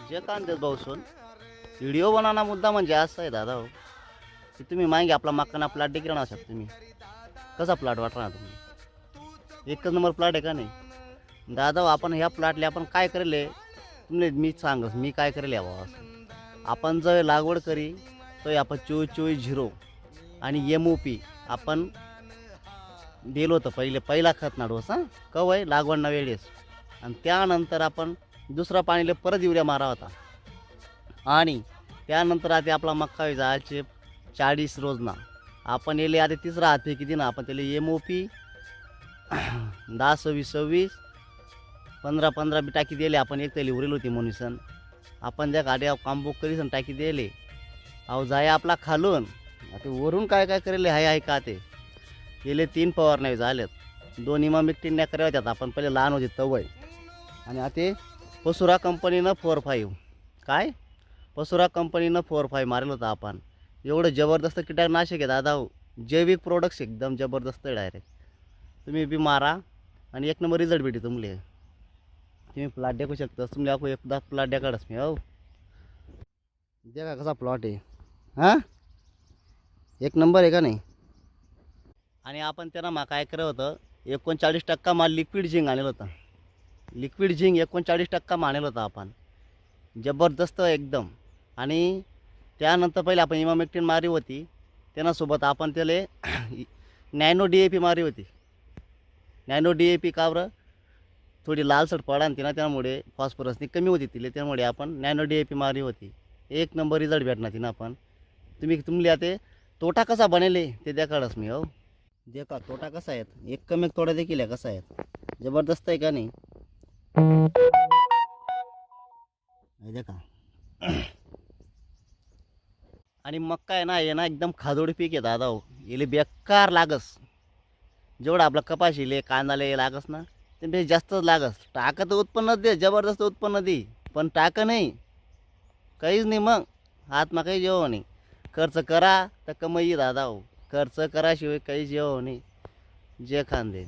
जे कांदेत भाऊसून video banana मुद्दा म्हणजे असं आहे दादा हो की तुम्ही मागे आपला मक्काना प्लॉट देखील राहणार शकता तुम्ही. कसा प्लॉट वाटणार तुम्ही? एकच नंबर प्लॉट आहे का नाही दादा हो? आपण ह्या प्लॉटला आपण काय करेल तुम्ही मी सांगस मी काय करेल या बाबा असं आपण जर लागवड करी तो आपण 24-24-0 आणि MOP आपण दिलो होतं पहिला खत नाडूस हां कवय लागवड वेळेस आणि त्यानंतर आपण दुसरा पाणीला परत युरिया मारा होता आणि त्यानंतर आता आपला मक्का जायचे 40 रोजना आपण येले आता तिसरा हात किती ना आपण त्याला MOP 10-26-26 15-15 बी टाकी दिले आपण एक त्याला उरेल होती म्हणून आपण त्या गाड्या कांबूक करीसन टाकी दिले अहो जाय आपला खालून आता वरून काय काय करेल हाय का ते गेले 3 फवारण्या झाल्यात 2 इमामिक्टिन कराव्या होत्यात आपण पहिले लहान होते तवय आणि आता पसुरा कंपनीनं 4-5 काय पसुरा कंपनीनं 4-5 मारेल होतं आपण एवढं जबरदस्त कीटकनाशक आहे दादा हो जैविक प्रोडक्ट्स एकदम जबरदस्त आहे डायरेक्ट तुम्ही बी मारा आणि एक नंबर रिझल्ट भेटे तुमले तुम्ही प्लॉट देखू शकता तुम्ही आपको एकदा प्लॉट देखाडस मी हो देखा कसा प्लॉट आहे हां एक नंबर आहे का नाही आणि आपण त्यांना मा काय करत होतं 39% माल लिक्विड झिंक आणलं होतं लिक्विड झिंक 39% आणलं होतं आपण जबरदस्त एकदम आणि त्यानंतर पहिले आपण इमामेक्टिन मारी होती त्याच्यासोबत आपण त्याला नॅनो DAP मारी होती नॅनो DAP का बरं थोडी लालसट पडा ती ना त्यामुळे फॉस्फरसनी कमी होती तिला त्यामुळे आपण नॅनो DAP मारी होती एक नंबर रिझल्ट भेटणार ती ना आपण तुम्ही आता तोटा कसा बनेल ते देखाडस मी हो देखा तोटा कसा आहे एक कमी तोडा देखील आहे कसा आहे जबरदस्त आहे का नाही देखा आणि मक्का आहे ना हे ना एकदम खादोडी पीक आहे दादा हो याला बेकार लागस जेवढं आपलं कपाशीले कांदाले लागस ना ते जास्तच लागस टाका तर उत्पन्न दे जबरदस्त उत्पन्न दे पण टाका नाही काहीच नाही मग हातमा काही जेव नाही खर्च करा तर कमाई दादा हो खर्च कराशिवाय काही जेव नाही जे खांदे